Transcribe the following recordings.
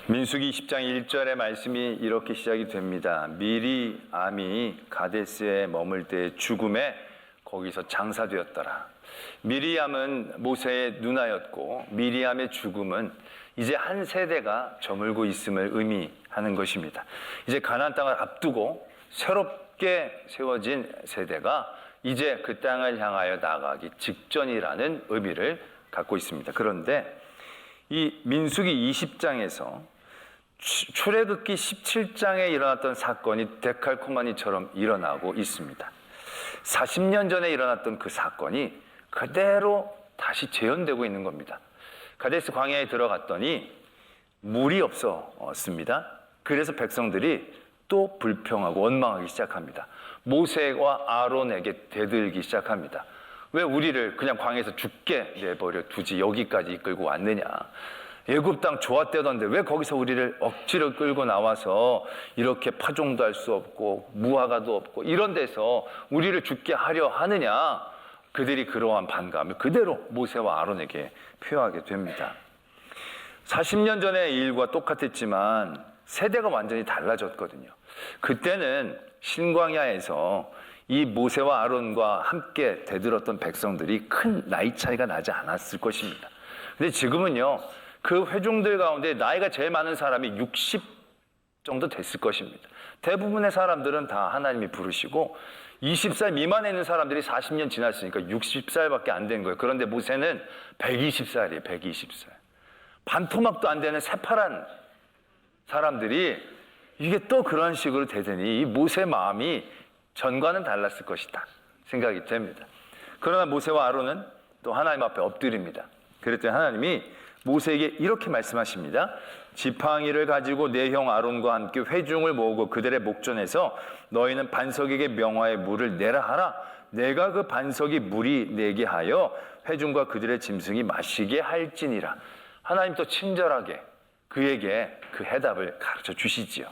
민수기 20장 1절의 말씀이 이렇게 시작이 됩니다. 미리암이 가데스에 머물 때 죽음에 거기서 장사되었더라. 미리암은 모세의 누나였고 미리암의 죽음은 이제 한 세대가 저물고 있음을 의미하는 것입니다. 이제 가나안 땅을 앞두고 새롭게 세워진 세대가 이제 그 땅을 향하여 나가기 직전이라는 의미를 갖고 있습니다. 그런데 이 민수기 20장에서 출애굽기 17장에 일어났던 사건이 데칼코마니처럼 일어나고 있습니다. 40년 전에 일어났던 그 사건이 그대로 다시 재현되고 있는 겁니다. 가데스 광야에 들어갔더니 물이 없었습니다. 그래서 백성들이 또 불평하고 원망하기 시작합니다. 모세와 아론에게 대들기 시작합니다. 왜 우리를 그냥 광야에서 죽게 내버려 두지 여기까지 이끌고 왔느냐. 애굽 땅 좋았대던데 왜 거기서 우리를 억지로 끌고 나와서 이렇게 파종도 할 수 없고 무화과도 없고 이런 데서 우리를 죽게 하려 하느냐. 그들이 그러한 반감을 그대로 모세와 아론에게 표하게 됩니다. 40년 전의 일과 똑같았지만 세대가 완전히 달라졌거든요. 그때는 신광야에서 이 모세와 아론과 함께 대들었던 백성들이 큰 나이 차이가 나지 않았을 것입니다. 근데 지금은요, 그 회중들 가운데 나이가 제일 많은 사람이 60 정도 됐을 것입니다. 대부분의 사람들은 다 하나님이 부르시고 20살 미만에 있는 사람들이 40년 지났으니까 60살밖에 안 된 거예요. 그런데 모세는 120살이에요. 120살. 반토막도 안 되는 새파란 사람들이 이게 또 그런 식으로 되더니 이 모세의 마음이 전과는 달랐을 것이다 생각이 됩니다. 그러나 모세와 아론은 또 하나님 앞에 엎드립니다. 그랬더니 하나님이 모세에게 이렇게 말씀하십니다. 지팡이를 가지고 내 형 아론과 함께 회중을 모으고 그들의 목전에서 너희는 반석에게 명하여 물을 내라 하라. 내가 그 반석이 물이 내게 하여 회중과 그들의 짐승이 마시게 할지니라. 하나님 또 친절하게 그에게 그 해답을 가르쳐 주시지요.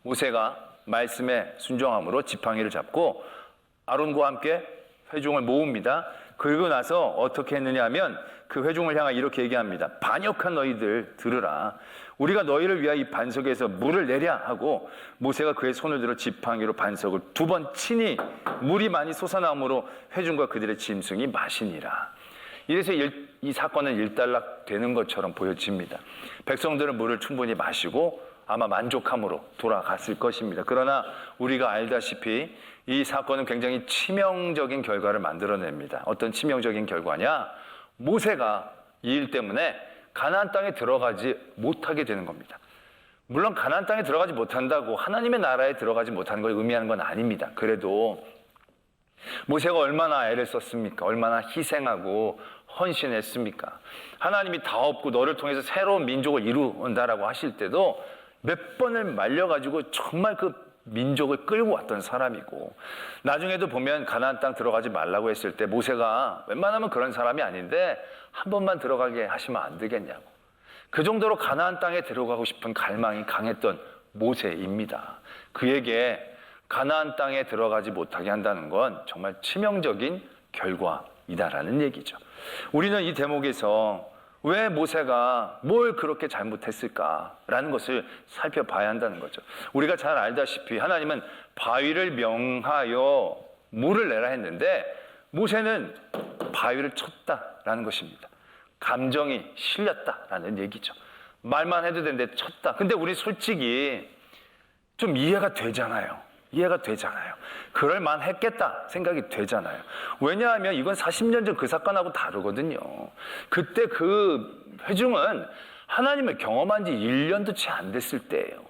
모세가 말씀에 순종함으로 지팡이를 잡고 아론과 함께 회중을 모읍니다. 그리고 나서 어떻게 했느냐 하면 그 회중을 향해 이렇게 얘기합니다. 반역한 너희들 들으라. 우리가 너희를 위하여 이 반석에서 물을 내랴 하고 모세가 그의 손을 들어 지팡이로 반석을 2번 치니 물이 많이 솟아나므로 회중과 그들의 짐승이 마시니라. 이래서 이 사건은 일단락 되는 것처럼 보여집니다. 백성들은 물을 충분히 마시고 아마 만족함으로 돌아갔을 것입니다. 그러나 우리가 알다시피 이 사건은 굉장히 치명적인 결과를 만들어냅니다. 어떤 치명적인 결과냐? 모세가 이 일 때문에 가나안 땅에 들어가지 못하게 되는 겁니다. 물론 가나안 땅에 들어가지 못한다고 하나님의 나라에 들어가지 못하는 걸 의미하는 건 아닙니다. 그래도 모세가 얼마나 애를 썼습니까? 얼마나 희생하고 헌신했습니까? 하나님이 다 없고 너를 통해서 새로운 민족을 이룬다라고 하실 때도 몇 번을 말려가지고 정말 그 민족을 끌고 왔던 사람이고 나중에도 보면 가나안 땅 들어가지 말라고 했을 때 모세가 웬만하면 그런 사람이 아닌데 한 번만 들어가게 하시면 안 되겠냐고 그 정도로 가나안 땅에 들어가고 싶은 갈망이 강했던 모세입니다. 그에게 가나안 땅에 들어가지 못하게 한다는 건 정말 치명적인 결과이다라는 얘기죠. 우리는 이 대목에서 왜 모세가 뭘 그렇게 잘못했을까라는 것을 살펴봐야 한다는 거죠. 우리가 잘 알다시피 하나님은 바위를 명하여 물을 내라 했는데 모세는 바위를 쳤다라는 것입니다. 감정이 실렸다라는 얘기죠. 말만 해도 되는데 쳤다. 근데 우리 솔직히 좀 이해가 되잖아요. 그럴 만했겠다 생각이 되잖아요. 왜냐하면 이건 40년 전 그 사건하고 다르거든요. 그때 그 회중은 하나님을 경험한 지 1년도 채 안 됐을 때예요.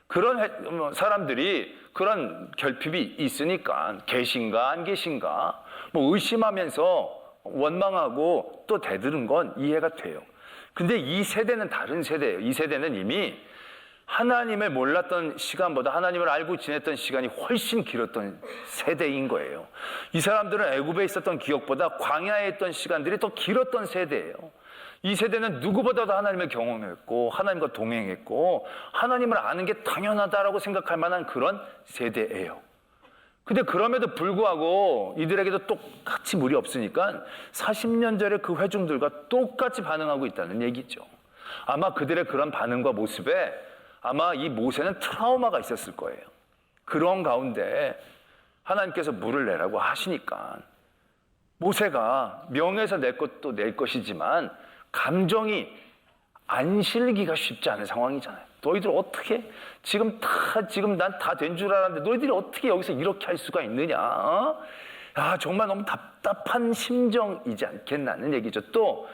그런 사람들이 그런 결핍이 있으니까 계신가 안 계신가 뭐 의심하면서 원망하고 또 대드는 건 이해가 돼요. 근데 이 세대는 다른 세대예요. 이 세대는 이미 하나님을 몰랐던 시간보다 하나님을 알고 지냈던 시간이 훨씬 길었던 세대인 거예요. 이 사람들은 애굽에 있었던 기억보다 광야에 있던 시간들이 더 길었던 세대예요. 이 세대는 누구보다도 하나님을 경험했고 하나님과 동행했고 하나님을 아는 게 당연하다라고 생각할 만한 그런 세대예요. 근데 그럼에도 불구하고 이들에게도 똑같이 물이 없으니까 40년 전에 그 회중들과 똑같이 반응하고 있다는 얘기죠. 아마 그들의 그런 반응과 모습에 아마 이 모세는 트라우마가 있었을 거예요. 그런 가운데 하나님께서 물을 내라고 하시니까 모세가 명에서 낼 것도 낼 것이지만 감정이 안 실기가 쉽지 않은 상황이잖아요. 너희들 어떻게 지금 난 다 된 줄 알았는데 너희들이 어떻게 여기서 이렇게 할 수가 있느냐? 아, 정말 너무 답답한 심정이지 않겠나는 얘기죠. 또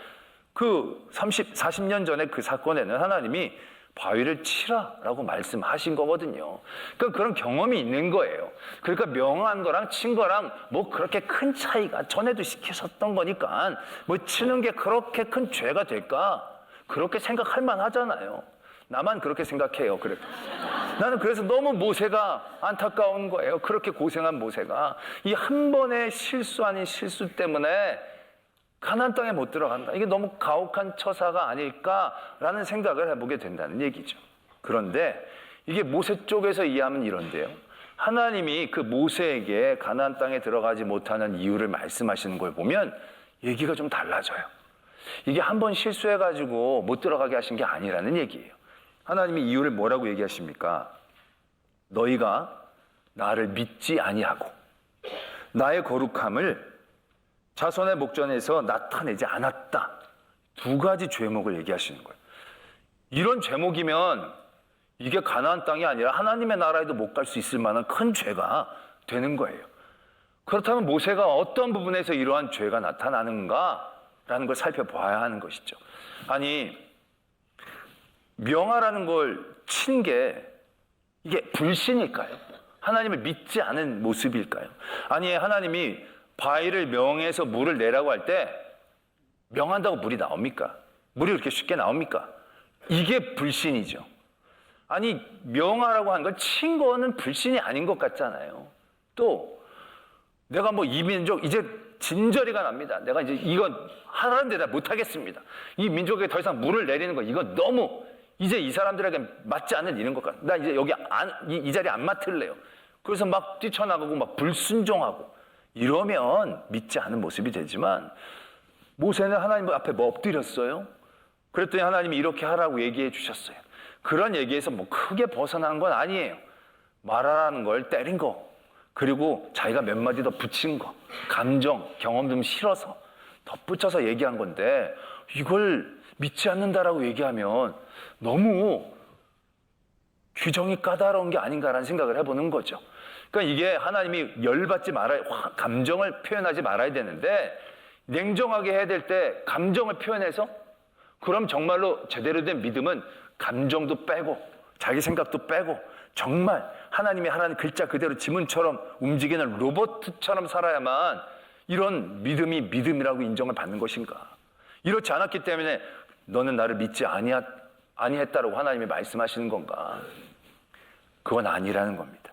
그 40년 전에 그 사건에는 하나님이 바위를 치라라고 말씀하신 거거든요. 그러니까 그런 경험이 있는 거예요. 그러니까 명한 거랑 친 거랑 뭐 그렇게 큰 차이가 전에도 시키셨던 거니까 뭐 치는 게 그렇게 큰 죄가 될까? 그렇게 생각할 만하잖아요. 나만 그렇게 생각해요. 그래. 나는 그래서 너무 모세가 안타까운 거예요. 그렇게 고생한 모세가 이 한 번의 실수 아닌 실수 때문에 가나안 땅에 못 들어간다. 이게 너무 가혹한 처사가 아닐까라는 생각을 해보게 된다는 얘기죠. 그런데 이게 모세 쪽에서 이해하면 이런데요. 하나님이 그 모세에게 가나안 땅에 들어가지 못하는 이유를 말씀하시는 걸 보면 얘기가 좀 달라져요. 이게 한 번 실수해가지고 못 들어가게 하신 게 아니라는 얘기예요. 하나님이 이유를 뭐라고 얘기하십니까? 너희가 나를 믿지 아니하고 나의 거룩함을 자손의 목전에서 나타내지 않았다. 두 가지 죄목을 얘기하시는 거예요. 이런 죄목이면 이게 가나안 땅이 아니라 하나님의 나라에도 못 갈 수 있을 만한 큰 죄가 되는 거예요. 그렇다면 모세가 어떤 부분에서 이러한 죄가 나타나는가라는 걸 살펴봐야 하는 것이죠. 아니, 명하라는 걸 친 게 이게 불신일까요? 하나님을 믿지 않은 모습일까요? 아니, 하나님이 바위를 명해서 물을 내라고 할 때 명한다고 물이 나옵니까? 물이 그렇게 쉽게 나옵니까? 이게 불신이죠. 아니, 명하라고 한 걸 친 거는 불신이 아닌 것 같잖아요. 또 내가 뭐 이 민족 이제 진저리가 납니다. 내가 이제 이건 하라는데 나 못하겠습니다. 이 민족에 더 이상 물을 내리는 거 이건 너무 이제 이 사람들에게 맞지 않는 일인 것 같아. 나 이제 여기 이 자리에 안 맡을래요. 그래서 막 뛰쳐나가고 막 불순종하고 이러면 믿지 않은 모습이 되지만 모세는 하나님 앞에 뭐 엎드렸어요. 그랬더니 하나님이 이렇게 하라고 얘기해 주셨어요. 그런 얘기에서 뭐 크게 벗어난 건 아니에요. 말하라는 걸 때린 거, 그리고 자기가 몇 마디 더 붙인 거, 감정, 경험 좀 실어서 덧붙여서 얘기한 건데 이걸 믿지 않는다라고 얘기하면 너무 규정이 까다로운 게 아닌가라는 생각을 해보는 거죠. 그러니까 이게 하나님이 열받지 말아야, 감정을 표현하지 말아야 되는데 냉정하게 해야 될 때 감정을 표현해서 그럼 정말로 제대로 된 믿음은 감정도 빼고 자기 생각도 빼고 정말 하나님이 하라는 글자 그대로 지문처럼 움직이는 로봇처럼 살아야만 이런 믿음이 믿음이라고 인정을 받는 것인가? 이렇지 않았기 때문에 너는 나를 믿지 아니했다라고 하나님이 말씀하시는 건가? 그건 아니라는 겁니다.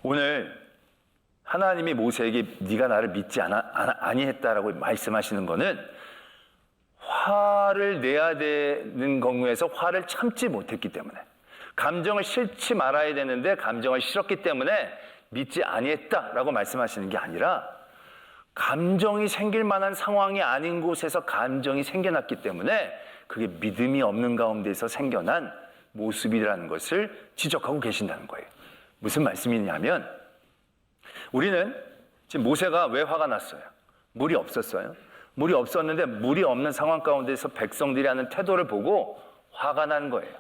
오늘 하나님이 모세에게 네가 나를 믿지 아니했다라고 말씀하시는 거는 화를 내야 되는 경우에서 화를 참지 못했기 때문에, 감정을 싫지 말아야 되는데 감정을 싫었기 때문에 믿지 아니했다라고 말씀하시는 게 아니라 감정이 생길 만한 상황이 아닌 곳에서 감정이 생겨났기 때문에 그게 믿음이 없는 가운데서 생겨난 모습이라는 것을 지적하고 계신다는 거예요. 무슨 말씀이냐면 우리는 지금 모세가 왜 화가 났어요? 물이 없었어요. 물이 없었는데 물이 없는 상황 가운데서 백성들이 하는 태도를 보고 화가 난 거예요.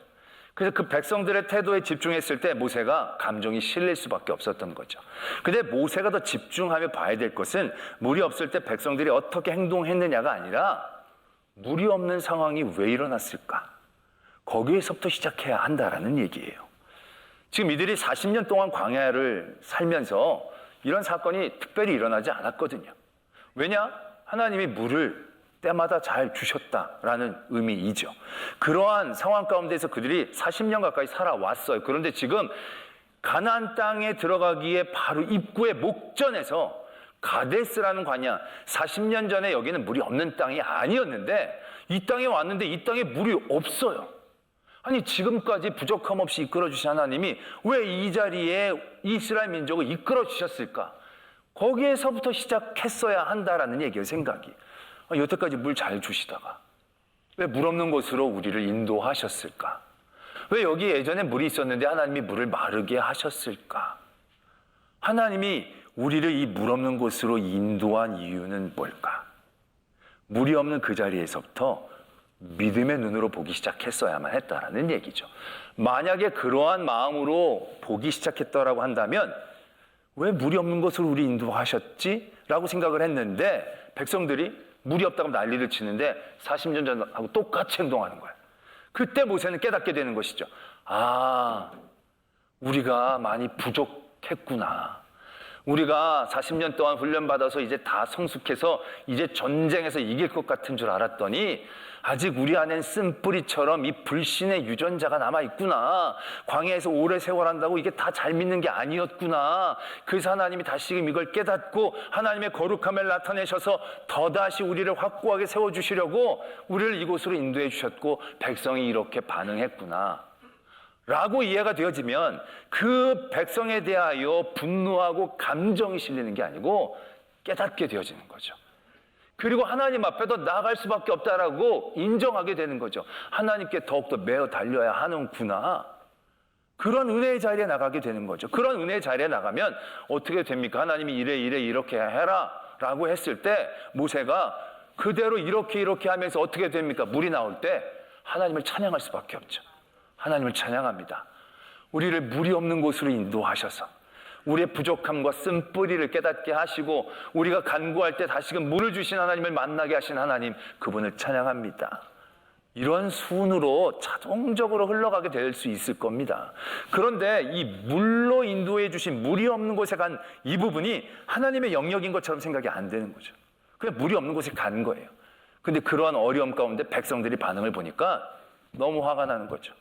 그래서 그 백성들의 태도에 집중했을 때 모세가 감정이 실릴 수밖에 없었던 거죠. 근데 모세가 더 집중하며 봐야 될 것은 물이 없을 때 백성들이 어떻게 행동했느냐가 아니라 물이 없는 상황이 왜 일어났을까? 거기에서부터 시작해야 한다라는 얘기예요. 지금 이들이 40년 동안 광야를 살면서 이런 사건이 특별히 일어나지 않았거든요. 왜냐? 하나님이 물을 때마다 잘 주셨다라는 의미이죠. 그러한 상황 가운데서 그들이 40년 가까이 살아왔어요. 그런데 지금 가나안 땅에 들어가기에 바로 입구의 목전에서 가데스라는 광야, 40년 전에 여기는 물이 없는 땅이 아니었는데 이 땅에 왔는데 이 땅에 물이 없어요. 아니, 지금까지 부족함 없이 이끌어 주신 하나님이 왜 이 자리에 이스라엘 민족을 이끌어 주셨을까? 거기에서부터 시작했어야 한다라는 얘기예요, 생각이. 여태까지 물 잘 주시다가 왜 물 없는 곳으로 우리를 인도하셨을까? 왜 여기 예전에 물이 있었는데 하나님이 물을 마르게 하셨을까? 하나님이 우리를 이 물 없는 곳으로 인도한 이유는 뭘까? 물이 없는 그 자리에서부터 믿음의 눈으로 보기 시작했어야만 했다라는 얘기죠. 만약에 그러한 마음으로 보기 시작했더라고 한다면 왜 물이 없는 곳으로 우리 인도하셨지? 라고 생각을 했는데 백성들이 물이 없다고 난리를 치는데 40년 전하고 똑같이 행동하는 거예요. 그때 모세는 깨닫게 되는 것이죠. 아, 우리가 많이 부족했구나. 우리가 40년 동안 훈련받아서 이제 다 성숙해서 이제 전쟁에서 이길 것 같은 줄 알았더니 아직 우리 안엔 쓴뿌리처럼 이 불신의 유전자가 남아있구나. 광야에서 오래 세월한다고 이게 다 잘 믿는 게 아니었구나. 그래서 하나님이 다시금 이걸 깨닫고 하나님의 거룩함을 나타내셔서 더다시 우리를 확고하게 세워주시려고 우리를 이곳으로 인도해 주셨고 백성이 이렇게 반응했구나 라고 이해가 되어지면 그 백성에 대하여 분노하고 감정이 실리는 게 아니고 깨닫게 되어지는 거죠. 그리고 하나님 앞에도 나아갈 수밖에 없다라고 인정하게 되는 거죠. 하나님께 더욱더 매어 달려야 하는구나. 그런 은혜의 자리에 나가게 되는 거죠. 그런 은혜의 자리에 나가면 어떻게 됩니까? 하나님이 이래 이렇게 해라 라고 했을 때 모세가 그대로 이렇게 하면서 어떻게 됩니까? 물이 나올 때 하나님을 찬양할 수밖에 없죠. 하나님을 찬양합니다. 우리를 물이 없는 곳으로 인도하셔서 우리의 부족함과 쓴뿌리를 깨닫게 하시고 우리가 간구할 때 다시금 물을 주신 하나님을 만나게 하신 하나님, 그분을 찬양합니다. 이런 순으로 자동적으로 흘러가게 될 수 있을 겁니다. 그런데 이 물로 인도해 주신 물이 없는 곳에 간 이 부분이 하나님의 영역인 것처럼 생각이 안 되는 거죠. 그냥 물이 없는 곳에 간 거예요. 근데 그러한 어려움 가운데 백성들이 반응을 보니까 너무 화가 나는 거죠.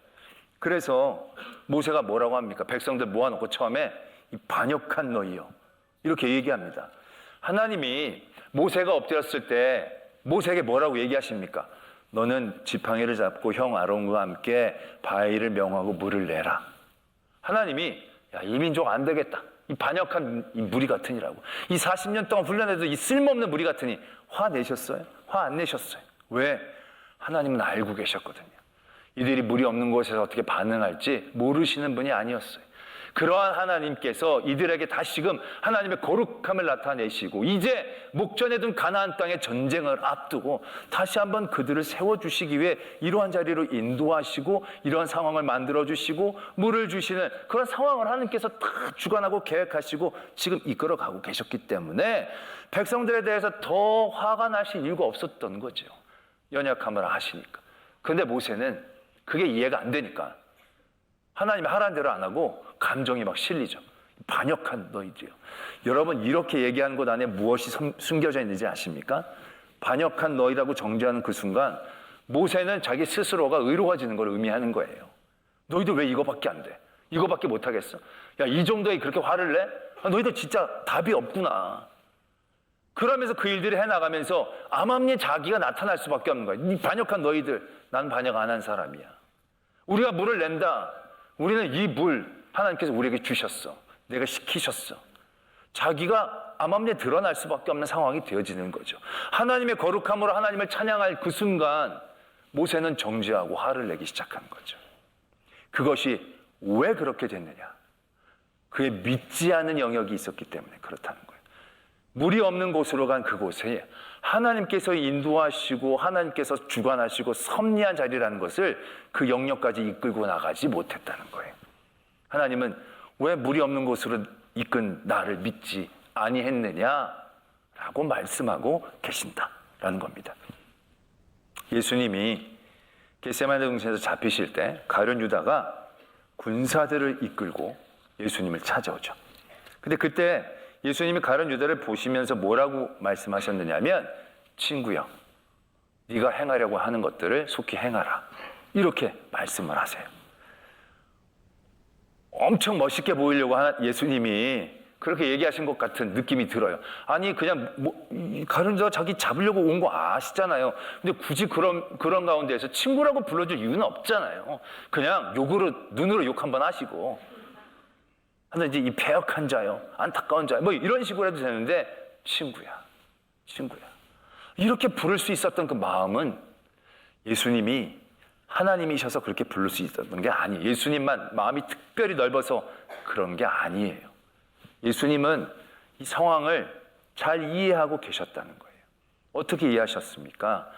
그래서 모세가 뭐라고 합니까? 백성들 모아놓고 처음에 이 반역한 너희요 이렇게 얘기합니다. 하나님이 모세가 엎드렸을 때 모세에게 뭐라고 얘기하십니까? 너는 지팡이를 잡고 형 아론과 함께 바위를 명하고 물을 내라. 하나님이 야, 이 민족 안 되겠다. 이 반역한 이 무리 같으니라고. 이 40년 동안 훈련해도 이 쓸모없는 무리 같으니 화 내셨어요? 화 안 내셨어요. 왜? 하나님은 알고 계셨거든요. 이들이 물이 없는 곳에서 어떻게 반응할지 모르시는 분이 아니었어요. 그러한 하나님께서 이들에게 다시금 하나님의 거룩함을 나타내시고 이제 목전에 둔 가나안 땅의 전쟁을 앞두고 다시 한번 그들을 세워주시기 위해 이러한 자리로 인도하시고 이러한 상황을 만들어주시고 물을 주시는 그런 상황을 하나님께서 다 주관하고 계획하시고 지금 이끌어가고 계셨기 때문에 백성들에 대해서 더 화가 나실 이유가 없었던 거죠. 연약함을 아시니까. 그런데 모세는 그게 이해가 안 되니까 하나님이 하라는 대로 안 하고 감정이 막 실리죠. 반역한 너희들이요. 여러분 이렇게 얘기하는 것 안에 무엇이 숨겨져 있는지 아십니까? 반역한 너희라고 정죄하는 그 순간 모세는 자기 스스로가 의로워지는 걸 의미하는 거예요. 너희들 왜 이거밖에 안 돼? 이거밖에 못하겠어? 야, 이 정도에 그렇게 화를 내? 너희들 진짜 답이 없구나. 그러면서 그 일들을 해나가면서 암암리에 자기가 나타날 수밖에 없는 거예요. 이 반역한 너희들, 난 반역 안 한 사람이야. 우리가 물을 낸다. 우리는 이 물 하나님께서 우리에게 주셨어. 내가 시키셨어. 자기가 암암리에 드러날 수밖에 없는 상황이 되어지는 거죠. 하나님의 거룩함으로 하나님을 찬양할 그 순간 모세는 정죄하고 화를 내기 시작한 거죠. 그것이 왜 그렇게 됐느냐? 그의 믿지 않은 영역이 있었기 때문에 그렇다는 거예요. 물이 없는 곳으로 간 그곳에 하나님께서 인도하시고 하나님께서 주관하시고 섭리한 자리라는 것을 그 영역까지 이끌고 나가지 못했다는 거예요. 하나님은 왜 물이 없는 곳으로 이끈 나를 믿지 아니했느냐라고 말씀하고 계신다라는 겁니다. 예수님이 겟세마네 동산에서 잡히실 때 가룟 유다가 군사들을 이끌고 예수님을 찾아오죠. 근데 그때 예수님이 가룟 유다를 보시면서 뭐라고 말씀하셨느냐면 친구여, 네가 행하려고 하는 것들을 속히 행하라. 이렇게 말씀을 하세요. 엄청 멋있게 보이려고 하는 예수님이 그렇게 얘기하신 것 같은 느낌이 들어요. 아니 그냥 가룟 유다가 자기 잡으려고 온 거 아시잖아요. 근데 굳이 그런 가운데에서 친구라고 불러줄 이유는 없잖아요. 그냥 눈으로 욕 한번 하시고 하나 이제 이 패역한 자요, 안타까운 자요, 뭐 이런 식으로 해도 되는데 친구야. 이렇게 부를 수 있었던 그 마음은 예수님이 하나님이셔서 그렇게 부를 수 있었던 게 아니에요. 예수님만 마음이 특별히 넓어서 그런 게 아니에요. 예수님은 이 상황을 잘 이해하고 계셨다는 거예요. 어떻게 이해하셨습니까?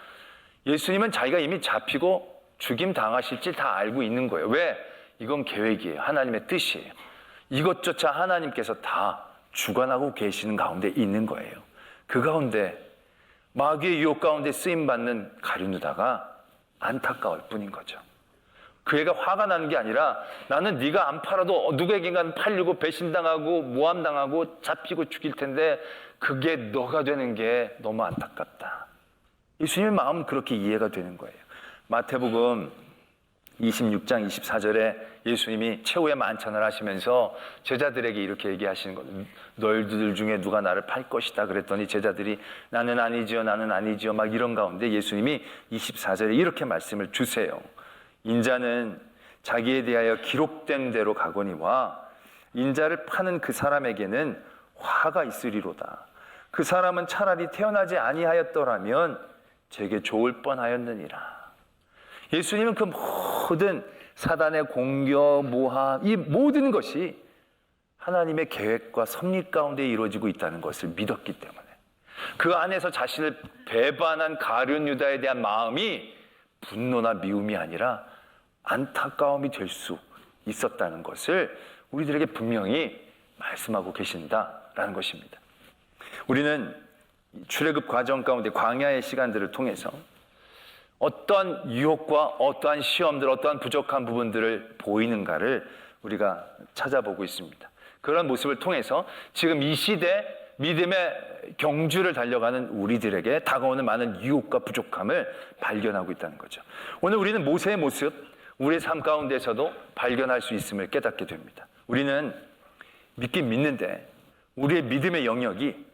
예수님은 자기가 이미 잡히고 죽임 당하실지 다 알고 있는 거예요. 왜? 이건 계획이에요. 하나님의 뜻이에요. 이것조차 하나님께서 다 주관하고 계시는 가운데 있는 거예요. 그 가운데 마귀의 유혹 가운데 쓰임받는 가룟 유다가 안타까울 뿐인 거죠. 그 애가 화가 나는 게 아니라 나는 네가 안 팔아도 누구에겐가 팔리고 배신당하고 모함당하고 잡히고 죽일 텐데 그게 너가 되는 게 너무 안타깝다. 예수님의 마음은 그렇게 이해가 되는 거예요. 마태복음 26장 24절에 예수님이 최후의 만찬을 하시면서 제자들에게 이렇게 얘기하시는 거예요. 너희들 중에 누가 나를 팔 것이다 그랬더니 제자들이 나는 아니지요 나는 아니지요 막 이런 가운데 예수님이 24절에 이렇게 말씀을 주세요. 인자는 자기에 대하여 기록된 대로 가거니와 인자를 파는 그 사람에게는 화가 있으리로다. 그 사람은 차라리 태어나지 아니하였더라면 제게 좋을 뻔하였느니라. 예수님은 그 모든 사단의 공격, 모함, 이 모든 것이 하나님의 계획과 섭리 가운데 이루어지고 있다는 것을 믿었기 때문에 그 안에서 자신을 배반한 가룟 유다에 대한 마음이 분노나 미움이 아니라 안타까움이 될 수 있었다는 것을 우리들에게 분명히 말씀하고 계신다라는 것입니다. 우리는 출애굽 과정 가운데 광야의 시간들을 통해서 어떠한 유혹과 어떠한 시험들, 어떠한 부족한 부분들을 보이는가를 우리가 찾아보고 있습니다. 그런 모습을 통해서 지금 이 시대 믿음의 경주를 달려가는 우리들에게 다가오는 많은 유혹과 부족함을 발견하고 있다는 거죠. 오늘 우리는 모세의 모습, 우리의 삶 가운데서도 발견할 수 있음을 깨닫게 됩니다. 우리는 믿긴 믿는데 우리의 믿음의 영역이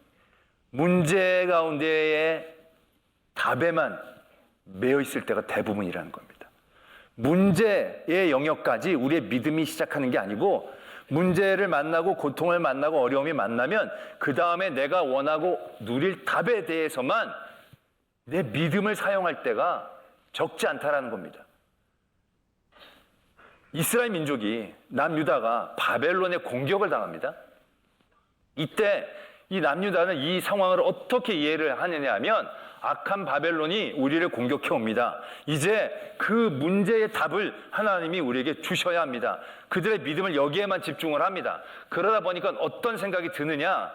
문제 가운데의 답에만 매여 있을 때가 대부분이라는 겁니다. 문제의 영역까지 우리의 믿음이 시작하는 게 아니고 문제를 만나고 고통을 만나고 어려움이 만나면 그 다음에 내가 원하고 누릴 답에 대해서만 내 믿음을 사용할 때가 적지 않다라는 겁니다. 이스라엘 민족이 남유다가 바벨론의 공격을 당합니다. 이때 이 남유다는 이 상황을 어떻게 이해를 하느냐 하면 악한 바벨론이 우리를 공격해 옵니다. 이제 그 문제의 답을 하나님이 우리에게 주셔야 합니다. 그들의 믿음을 여기에만 집중을 합니다. 그러다 보니까 어떤 생각이 드느냐?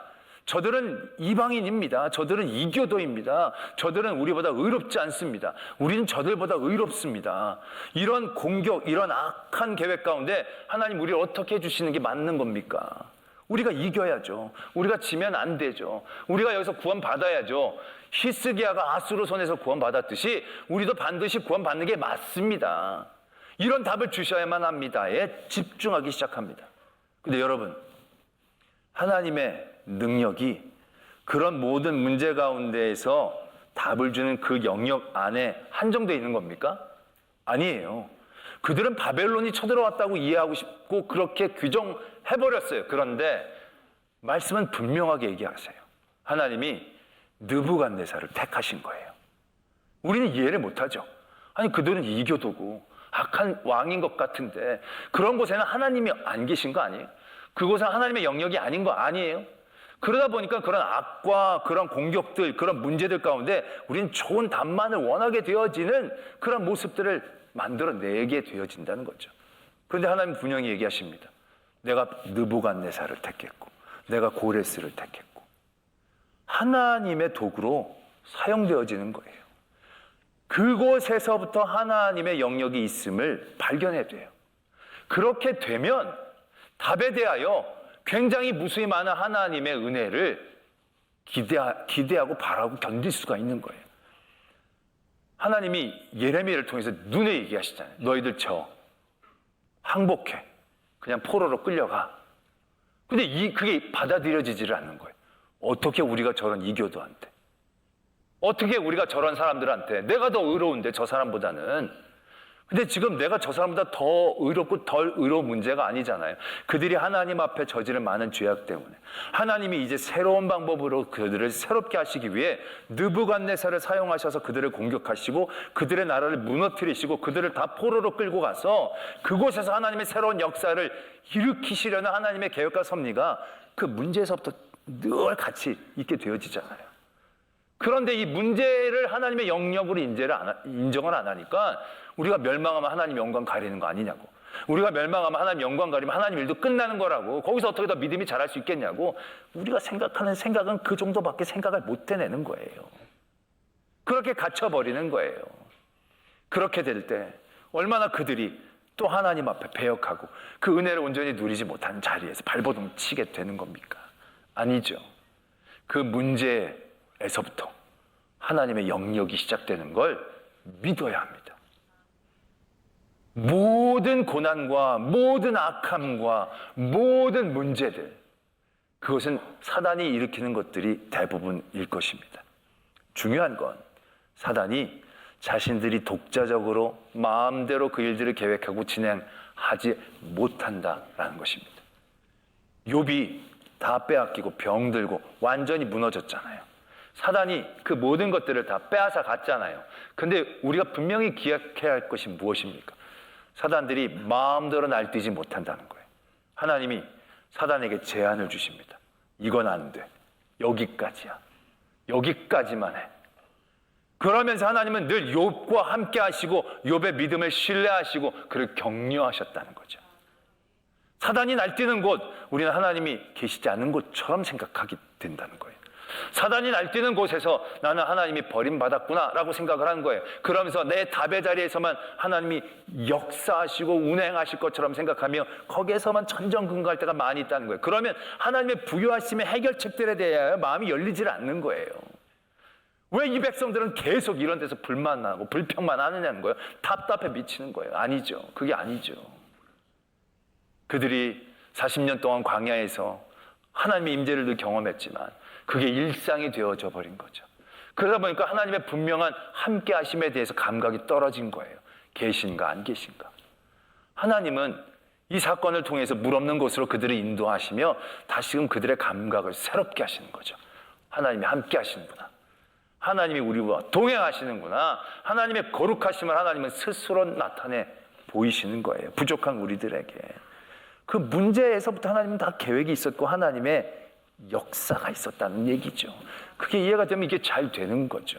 저들은 이방인입니다. 저들은 이교도입니다. 저들은 우리보다 의롭지 않습니다. 우리는 저들보다 의롭습니다. 이런 공격, 이런 악한 계획 가운데 하나님 우리를 어떻게 해주시는 게 맞는 겁니까? 우리가 이겨야죠. 우리가 지면 안 되죠. 우리가 여기서 구원받아야죠. 히스기야가 아수르 손에서 구원받았듯이 우리도 반드시 구원받는 게 맞습니다. 이런 답을 주셔야만 합니다에 집중하기 시작합니다. 근데 여러분, 하나님의 능력이 그런 모든 문제 가운데에서 답을 주는 그 영역 안에 한정되어 있는 겁니까? 아니에요. 그들은 바벨론이 쳐들어왔다고 이해하고 싶고 그렇게 규정해버렸어요. 그런데 말씀은 분명하게 얘기하세요. 하나님이 느부갓네살을 택하신 거예요. 우리는 이해를 못하죠. 아니 그들은 이교도고 악한 왕인 것 같은데 그런 곳에는 하나님이 안 계신 거 아니에요? 그곳은 하나님의 영역이 아닌 거 아니에요? 그러다 보니까 그런 악과 그런 공격들, 그런 문제들 가운데 우리는 좋은 답만을 원하게 되어지는 그런 모습들을 만들어내게 되어진다는 거죠. 그런데 하나님 분명히 얘기하십니다. 내가 느부갓네살을 택했고 내가 고레스를 택했고 하나님의 도구로 사용되어지는 거예요. 그곳에서부터 하나님의 영역이 있음을 발견해야 돼요. 그렇게 되면 답에 대하여 굉장히 무수히 많은 하나님의 은혜를 기대하고 바라고 견딜 수가 있는 거예요. 하나님이 예레미야를 통해서 눈에 얘기하시잖아요. 너희들 항복해. 그냥 포로로 끌려가. 근데 그게 받아들여지지를 않는 거예요. 어떻게 우리가 저런 이교도한테, 어떻게 우리가 저런 사람들한테, 내가 더 의로운데 저 사람보다는, 근데 지금 내가 저 사람보다 더 의롭고 덜 의로운 문제가 아니잖아요. 그들이 하나님 앞에 저지른 많은 죄악 때문에 하나님이 이제 새로운 방법으로 그들을 새롭게 하시기 위해 느부갓네살을 사용하셔서 그들을 공격하시고 그들의 나라를 무너뜨리시고 그들을 다 포로로 끌고 가서 그곳에서 하나님의 새로운 역사를 일으키시려는 하나님의 계획과 섭리가 그 문제에서부터 늘 같이 있게 되어지잖아요. 그런데 이 문제를 하나님의 영역으로 인정을 안 하니까 우리가 멸망하면 하나님 영광 가리는 거 아니냐고, 우리가 멸망하면 하나님 영광 가리면 하나님 일도 끝나는 거라고, 거기서 어떻게 더 믿음이 자랄 수 있겠냐고, 우리가 생각하는 생각은 그 정도밖에 생각을 못 해내는 거예요. 그렇게 갇혀버리는 거예요. 그렇게 될 때 얼마나 그들이 또 하나님 앞에 배역하고 그 은혜를 온전히 누리지 못하는 자리에서 발버둥 치게 되는 겁니까? 아니죠. 그 문제에서부터 하나님의 영역이 시작되는 걸 믿어야 합니다. 모든 고난과 모든 악함과 모든 문제들, 그것은 사단이 일으키는 것들이 대부분일 것입니다. 중요한 건 사단이 자신들이 독자적으로 마음대로 그 일들을 계획하고 진행하지 못한다라는 것입니다. 욥이 다 빼앗기고 병들고 완전히 무너졌잖아요. 사단이 그 모든 것들을 다 빼앗아 갔잖아요. 근데 우리가 분명히 기억해야 할 것이 무엇입니까? 사단들이 마음대로 날뛰지 못한다는 거예요. 하나님이 사단에게 제한을 주십니다. 이건 안 돼. 여기까지야. 여기까지만 해. 그러면서 하나님은 늘 욥과 함께 하시고 욥의 믿음을 신뢰하시고 그를 격려하셨다는 거죠. 사단이 날뛰는 곳, 우리는 하나님이 계시지 않은 곳처럼 생각하게 된다는 거예요. 사단이 날뛰는 곳에서 나는 하나님이 버림받았구나 라고 생각을 하는 거예요. 그러면서 내 답의 자리에서만 하나님이 역사하시고 운행하실 것처럼 생각하며 거기에서만 천정근거할 때가 많이 있다는 거예요. 그러면 하나님의 부유하심의 해결책들에 대하여 마음이 열리질 않는 거예요. 왜 이 백성들은 계속 이런 데서 불만나고 불평만 하느냐는 거예요. 답답해 미치는 거예요. 아니죠. 그게 아니죠. 그들이 40년 동안 광야에서 하나님의 임재를 늘 경험했지만 그게 일상이 되어져 버린 거죠. 그러다 보니까 하나님의 분명한 함께 하심에 대해서 감각이 떨어진 거예요. 계신가 안 계신가. 하나님은 이 사건을 통해서 물 없는 곳으로 그들을 인도하시며 다시금 그들의 감각을 새롭게 하시는 거죠. 하나님이 함께 하시는구나. 하나님이 우리와 동행하시는구나. 하나님의 거룩하심을 하나님은 스스로 나타내 보이시는 거예요. 부족한 우리들에게. 그 문제에서부터 하나님은 다 계획이 있었고 하나님의 역사가 있었다는 얘기죠. 그게 이해가 되면 이게 잘 되는 거죠.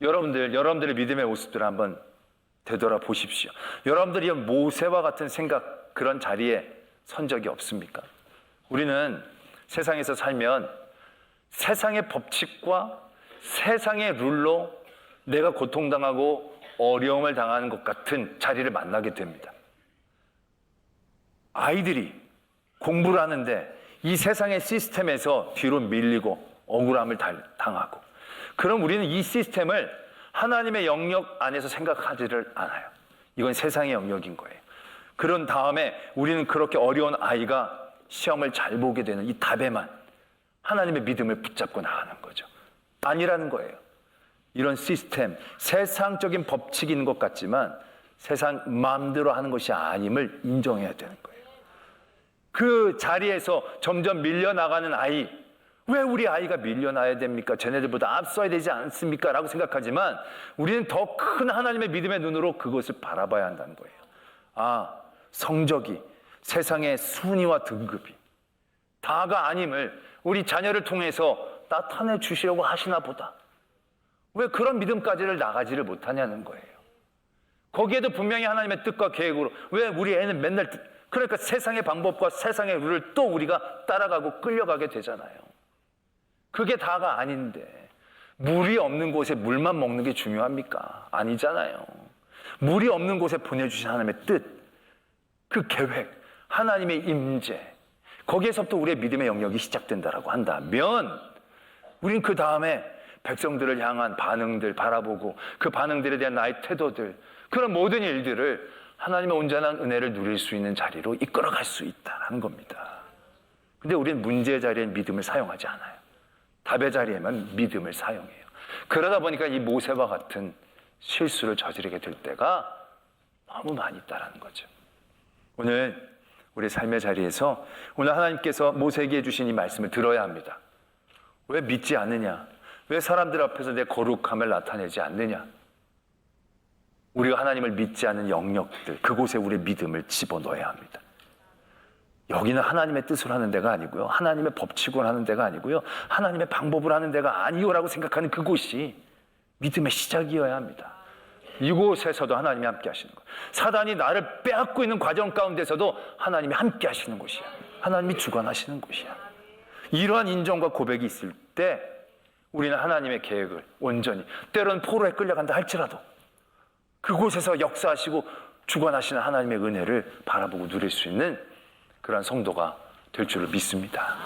여러분들의 믿음의 모습들을 한번 되돌아보십시오. 여러분들이 모세와 같은 생각, 그런 자리에 선 적이 없습니까? 우리는 세상에서 살면 세상의 법칙과 세상의 룰로 내가 고통당하고 어려움을 당하는 것 같은 자리를 만나게 됩니다. 아이들이 공부를 하는데 이 세상의 시스템에서 뒤로 밀리고 억울함을 당하고, 그럼 우리는 이 시스템을 하나님의 영역 안에서 생각하지를 않아요. 이건 세상의 영역인 거예요. 그런 다음에 우리는 그렇게 어려운 아이가 시험을 잘 보게 되는 이 답에만 하나님의 믿음을 붙잡고 나가는 거죠. 아니라는 거예요. 이런 시스템, 세상적인 법칙이 있는 것 같지만 세상 마음대로 하는 것이 아님을 인정해야 되는 거예요. 그 자리에서 점점 밀려나가는 아이, 왜 우리 아이가 밀려나야 됩니까? 쟤네들보다 앞서야 되지 않습니까? 라고 생각하지만 우리는 더 큰 하나님의 믿음의 눈으로 그것을 바라봐야 한다는 거예요. 아, 성적이, 세상의 순위와 등급이 다가 아님을 우리 자녀를 통해서 나타내 주시려고 하시나 보다. 왜 그런 믿음까지를 나가지를 못하냐는 거예요. 거기에도 분명히 하나님의 뜻과 계획으로, 왜 우리 애는 맨날, 그러니까 세상의 방법과 세상의 룰을 또 우리가 따라가고 끌려가게 되잖아요. 그게 다가 아닌데 물이 없는 곳에 물만 먹는 게 중요합니까? 아니잖아요. 물이 없는 곳에 보내주신 하나님의 뜻, 그 계획, 하나님의 임재, 거기에서부터 우리의 믿음의 영역이 시작된다라고 한다면 우린 그 다음에 백성들을 향한 반응들 바라보고 그 반응들에 대한 나의 태도들, 그런 모든 일들을 하나님의 온전한 은혜를 누릴 수 있는 자리로 이끌어갈 수 있다는 겁니다. 근데 우리는 문제의 자리엔 믿음을 사용하지 않아요. 답의 자리에만 믿음을 사용해요. 그러다 보니까 이 모세와 같은 실수를 저지르게 될 때가 너무 많이 있다라는 거죠. 오늘 우리 삶의 자리에서 오늘 하나님께서 모세에게 해주신 이 말씀을 들어야 합니다. 왜 믿지 않느냐? 왜 사람들 앞에서 내 거룩함을 나타내지 않느냐? 우리가 하나님을 믿지 않는 영역들, 그곳에 우리의 믿음을 집어넣어야 합니다. 여기는 하나님의 뜻을 하는 데가 아니고요, 하나님의 법칙을 하는 데가 아니고요, 하나님의 방법을 하는 데가 아니요라고 생각하는 그곳이 믿음의 시작이어야 합니다. 이곳에서도 하나님이 함께 하시는 거예요. 사단이 나를 빼앗고 있는 과정 가운데서도 하나님이 함께 하시는 곳이야. 하나님이 주관하시는 곳이야. 이러한 인정과 고백이 있을 때 우리는 하나님의 계획을 온전히, 때로는 포로에 끌려간다 할지라도 그곳에서 역사하시고 주관하시는 하나님의 은혜를 바라보고 누릴 수 있는 그러한 성도가 될 줄을 믿습니다.